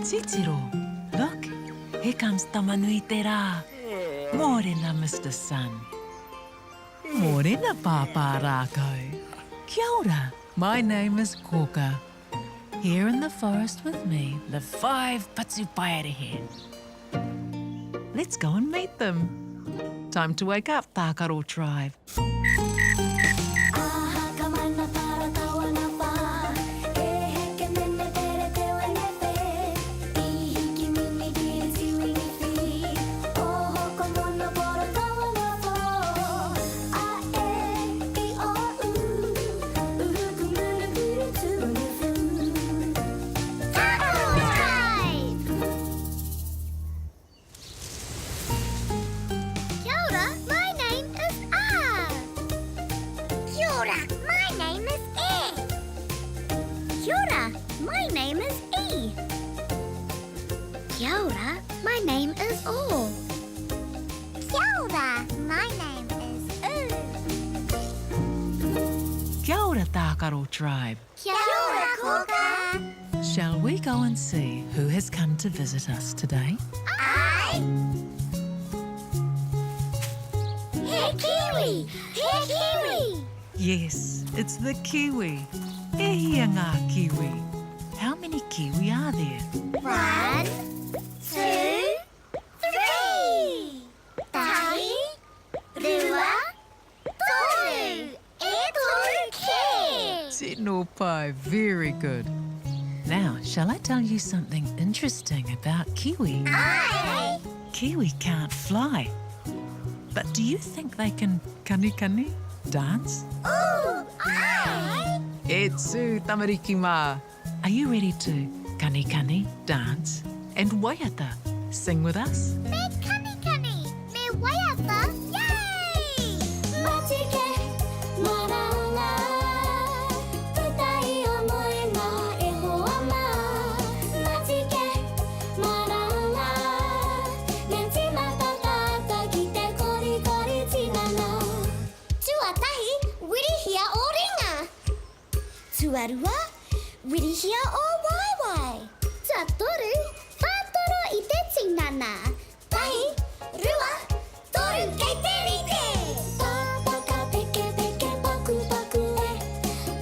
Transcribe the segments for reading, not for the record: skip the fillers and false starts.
Titiro, look, here comes Tamanui Te Rā. Morena, Mr. Sun. Morena, Papa Rākau. Kia ora, my name is Koka. Here in the forest with me live 5 Patsupaerehe. Let's go and meet them. Time to wake up, Tākaro tribe. Kia ora, my name is O. Kia ora, my name is U. Kia ora, Tākaro tribe. Kia ora, Koka. Shall we go and see who has come to visit us today? Aye. Hey, Kiwi! Hey, Kiwi! Yes, it's the kiwi. E hia ngā kiwi. How many kiwi are there? 1, 2, 3. Tahi, rua, toru, e toru ke. Tino pai, very good. Now, shall I tell you something interesting about kiwi? Aye. Kiwi can't fly. But do you think they can kani dance? Ooh, aye. E tū, tamariki mā. Are you ready to kani dance? And waiata, sing with us? Me kani, me waiata, yay! Matike, maranga, tutai omoe ngā e hoa mā. Matike, maranga, nenti matatata ki te kori tinana. Tuatahi, wirihia o ringa. Tuarua, wirihia o waiwai. Tuatoru, whātoro i te tinana. Tahi, rua, toru kei te rite. Tāpaka peke paku e.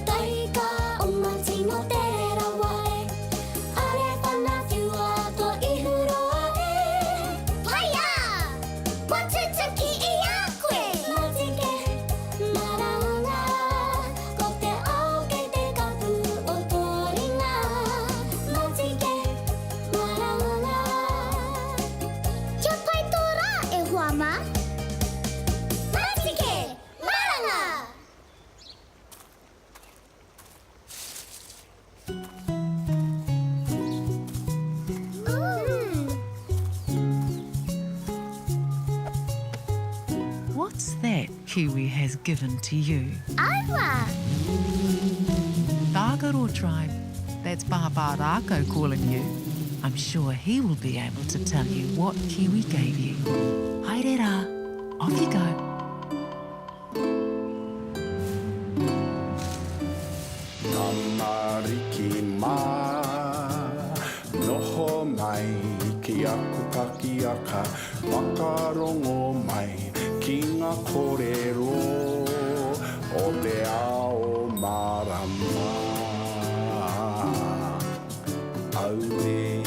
Taika o mati no te rawa e. Are whana whiua to i huroa e. Paia! Watutuki i a koe. Matike, maranga, ko te ao kei te kapu o tō ringa. Matike, maranga. Kia pai tō rā e hoa mā? Matike, maranga. What's that kiwi has given to you? Aua! Tākaro tribe, that's Papa Rākau calling you. I'm sure he will be able to tell you what kiwi gave you. Haere rā, off you go. Tamariki mā, noho mai ki aku pakiaka, whakarongo mai ki ngā kōrero o te ao marama. Aue.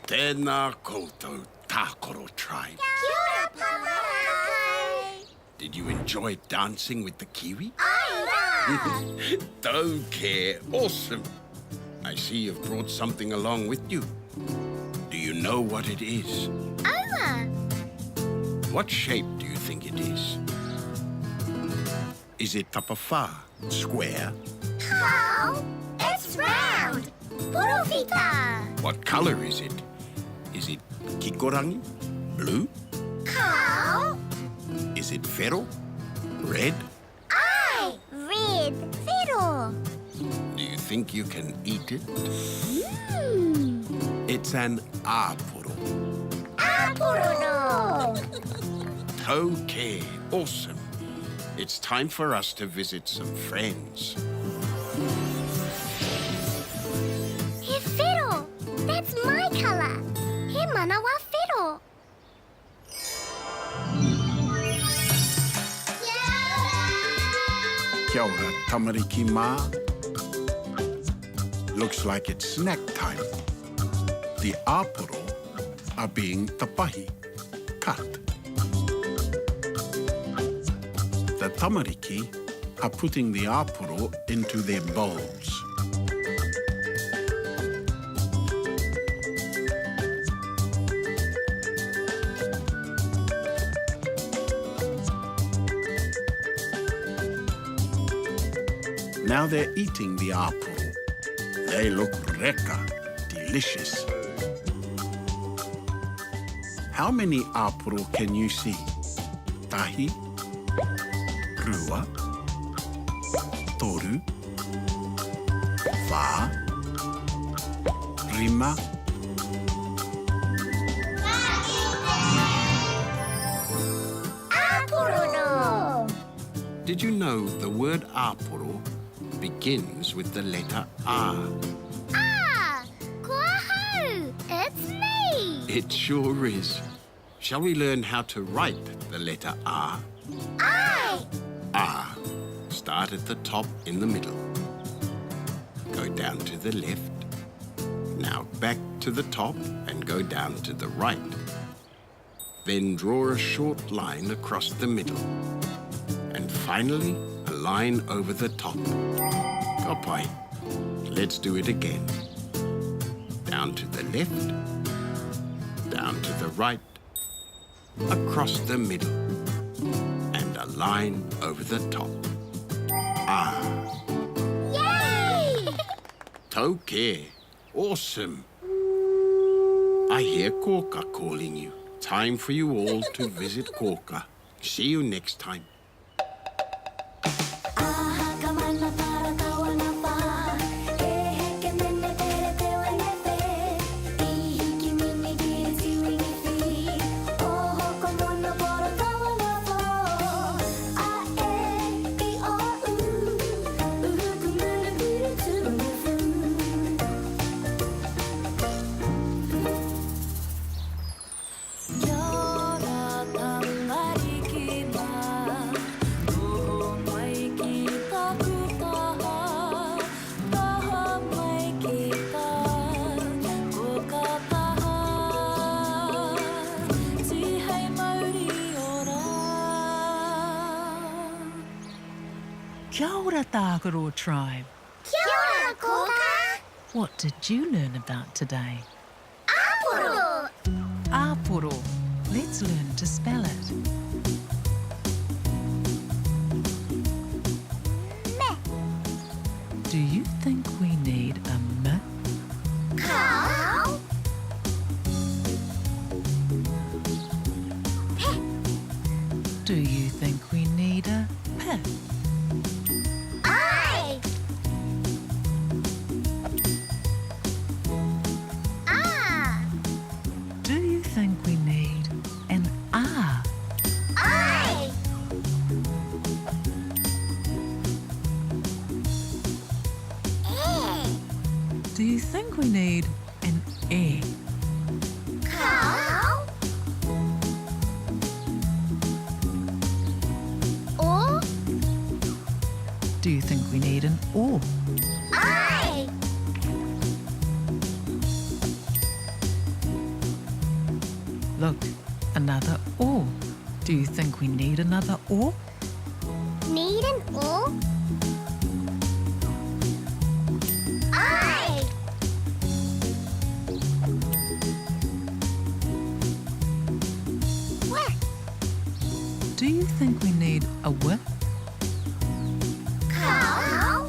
Tēnā koutou, Tākaro tribe. Kia ora, Papa Rākau. Did you enjoy dancing with the kiwi? Ai Don't care. Awesome. I see you've brought something along with you. Do you know what it is? rā! Aua! What shape do you think it is? Is it tapawhā, square? How? It's round! Porofita! What colour is it? Is it kikorangi, blue? How? Is it whero, red? Ai! Red fiddle! Do you think you can eat it? Mmm! It's an āporo. Aporono! Okay, awesome. It's time for us to visit some friends. Manawa fiddle. Kia ora, tamariki mā. Looks like it's snack time. The āporo are being tapahi, cut. The tamariki are putting the āporo into their bowls. Now they're eating the āporo. They look reka, delicious. How many āporo can you see? Tahi, rua, toru, wā, rima. Aporo. Did you know the word āporo begins with the letter A? Ah, Kuahau, it's me. It sure is. Shall we learn how to write the letter A? I. A. Start at the top in the middle. Go down to the left. Now back to the top and go down to the right. Then draw a short line across the middle. And finally, a line over the top. Kapai. Let's do it again. Down to the left. Down to the right. Across the middle. And a line over the top. Ah. Yay! Tauke. Awesome. I hear Koka calling you. Time for you all to visit Koka. See you next time. Kia ora, Tākaro tribe. Kia ora, Koka. What did you learn about today? Aporo. Āporo. Let's learn to spell it. Me. Do you think we need a M? Cow. Pe. Do you think we need a P? I. Ah. Do you think we need an R? I. E. Do you think we need an E? Cow. O. Do you think we need an O? I. Look, another O. Do you think we need another O? Need an O. I. What? Do you think we need a W? Cow.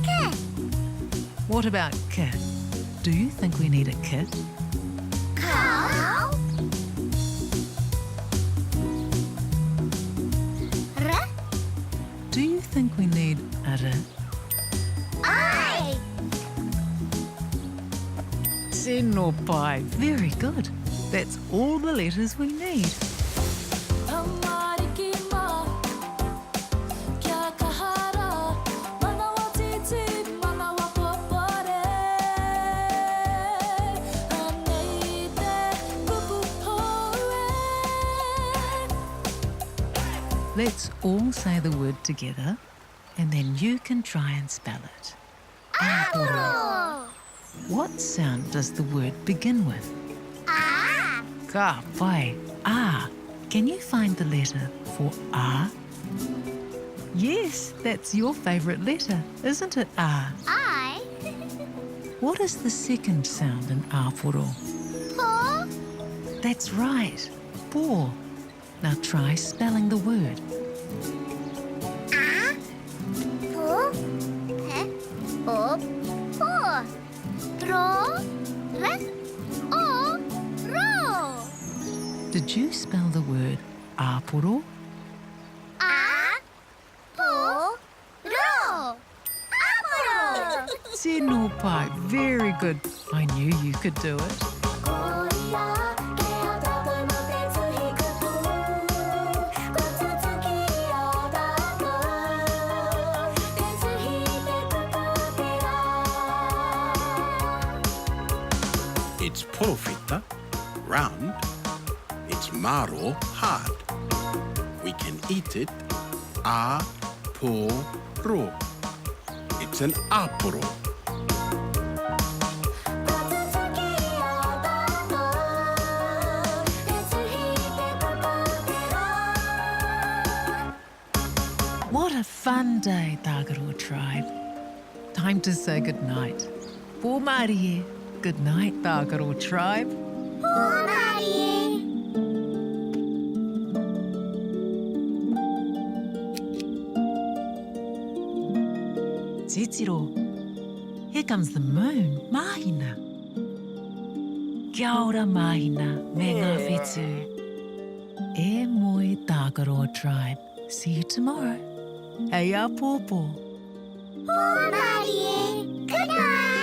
K. What about K? Do you think we need a K? Cow. R. Do you think we need a R? I. Tēnō pai. Very good. That's all the letters we need. Let's all say the word together, and then you can try and spell it. Apple. What sound does the word begin with? Ah. Ka pai, ah. Can you find the letter for ah? Yes, that's your favourite letter, isn't it, ah? I. What is the second sound in Aporo? Po. That's right, po. Now try spelling the word. A. Po. Pe. O. Po. Ro. Re. O. Ro. Did you spell the word Aporo? A. Po. Ro. Apple. Tino pai, very good. I knew you could do it. It's porofita, round. It's maro, hard. We can eat it a-po-ro. It's an aporo. What a fun day, Tagaro tribe. Time to say goodnight. Po Marie. Good night, Tagaro tribe. Po Marie. Titiro. Here comes the moon, Mahina. Kia ora, Mahina, me ngā whetū. E moi Tagaro tribe. See you tomorrow. Hey, a pōpō. Po Marie. Good night.